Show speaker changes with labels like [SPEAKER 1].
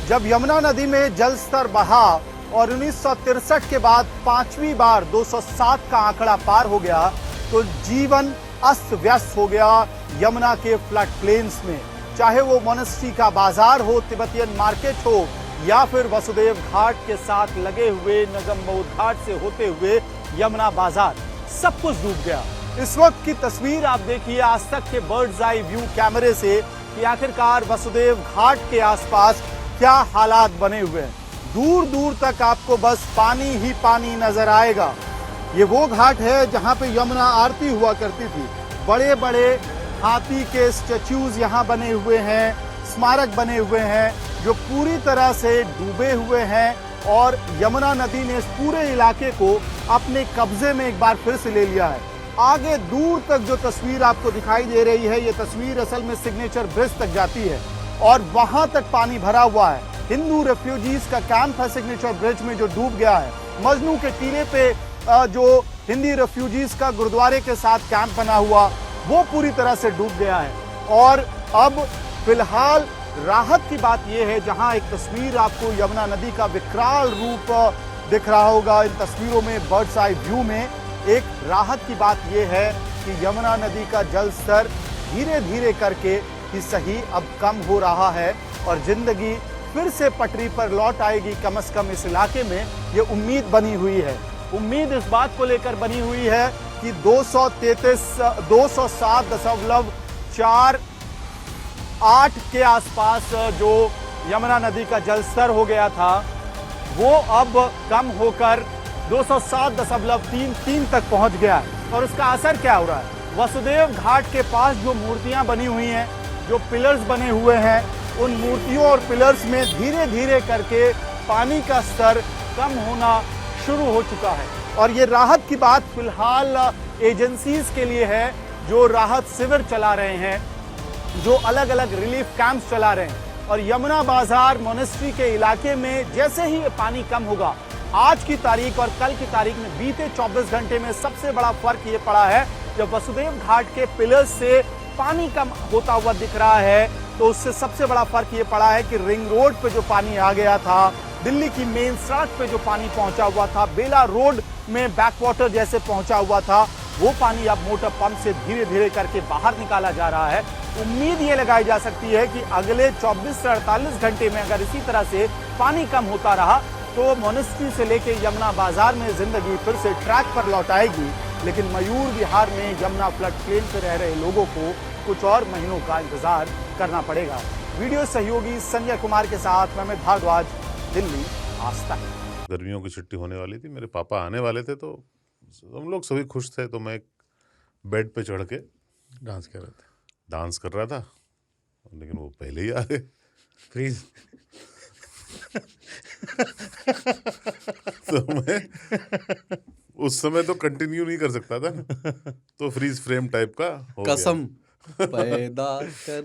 [SPEAKER 1] जब यमुना नदी में जल स्तर बढ़ा और 1963 के बाद पांचवी बार 207 का आंकड़ा पार हो गया तो जीवन अस्त व्यस्त हो गया यमुना के फ्लड प्लेन्स में। चाहे वो मोनेस्ट्री का बाजार हो, तिब्बतियन मार्केट हो या फिर वसुदेव घाट के साथ लगे हुए नगम्बोध घाट से होते हुए यमुना बाजार, सब कुछ डूब गया। इस वक्त की तस्वीर आप देखिए आज तक के बर्ड्स आई व्यू कैमरे से कि आखिरकार वसुदेव घाट के आसपास क्या हालात बने हुए हैं। दूर दूर तक आपको बस पानी ही पानी नजर आएगा। ये वो घाट है जहां पे यमुना आरती हुआ करती थी। बड़े बड़े हाथी के स्टैच्यूज यहां बने हुए हैं, स्मारक बने हुए हैं जो पूरी तरह से डूबे हुए हैं और यमुना नदी ने इस पूरे इलाके को अपने कब्जे में एक बार फिर से ले लिया है। आगे दूर तक जो तस्वीर आपको दिखाई दे रही है, ये तस्वीर असल में सिग्नेचर ब्रिज तक जाती है और वहां तक पानी भरा हुआ है। हिंदू रेफ्यूजीज का कैंप है सिग्नेचर ब्रिज में जो डूब गया है। मजनू के टीले पे जो हिंदी रेफ्यूजीज का गुरुद्वारे के साथ कैंप बना हुआ वो पूरी तरह से डूब गया है। और अब फिलहाल राहत की बात यह है, जहां एक तस्वीर आपको यमुना नदी का विकराल रूप दिख रहा होगा इन तस्वीरों में, बर्ड्स आई व्यू में, एक राहत की बात यह है कि यमुना नदी का जल स्तर धीरे धीरे करके ही सही अब कम हो रहा है और जिंदगी फिर से पटरी पर लौट आएगी। कम से कम इस इलाके में ये उम्मीद बनी हुई है। उम्मीद इस बात को लेकर बनी हुई है कि 247.48 के आसपास जो यमुना नदी का जलस्तर हो गया था वो अब कम होकर 207.33 तक पहुंच गया है। और उसका असर क्या हो रहा है? वसुदेव घाट के पास जो मूर्तियां बनी हुई हैं, जो पिलर्स बने हुए हैं, उन मूर्तियों और पिलर्स में धीरे धीरे करके पानी का स्तर कम होना शुरू हो चुका है। और ये राहत की बात फिलहाल एजेंसीज के लिए है जो राहत शिविर चला रहे हैं, जो अलग अलग रिलीफ कैंप्स चला रहे हैं। और यमुना बाजार मोनेस्ट्री के इलाके में जैसे ही पानी कम होगा, आज की तारीख और कल की तारीख में बीते 24 घंटे में सबसे बड़ा फर्क ये पड़ा है, जब वसुदेव घाट के पिलर्स से पानी कम होता हुआ दिख रहा है तो उससे सबसे बड़ा फर्क ये पड़ा है कि रिंग रोड पे जो पानी आ गया था, दिल्ली की मेन सड़क पे जो पानी पहुंचा हुआ था, बेला रोड में बैकवाटर जैसे पहुंचा हुआ था, वो पानी अब मोटर पंप से धीरे धीरे करके बाहर निकाला जा रहा है। उम्मीद ये लगाई जा सकती है कि अगले 24 से 48 घंटे में अगर इसी तरह से पानी कम होता रहा तो मोनेस्ट्री से लेके यमुना बाजार में जिंदगी फिर से ट्रैक पर लौट आएगी। लेकिन मयूर विहार में यमुना फ्लड प्लेन पर रह रहे लोगों को कुछ और महीनों का इंतजार करना पड़ेगा। वीडियो सहयोगी संजय कुमार के साथ मैं अमित भारद्वाज, दिल्ली आज तक।
[SPEAKER 2] गर्मियों की छुट्टी होने वाली थी, मेरे पापा आने वाले थे तो हम लोग सभी खुश थे। तो मैं एक बेड पे चढ़ के डांस कर रहा था, लेकिन वो पहले ही आ गए।
[SPEAKER 3] फ्रीज
[SPEAKER 2] तो मैं उस समय तो कंटिन्यू नहीं कर सकता था, तो फ्रीज फ्रेम टाइप का हो
[SPEAKER 3] कसम
[SPEAKER 2] गया।
[SPEAKER 3] पैदा कर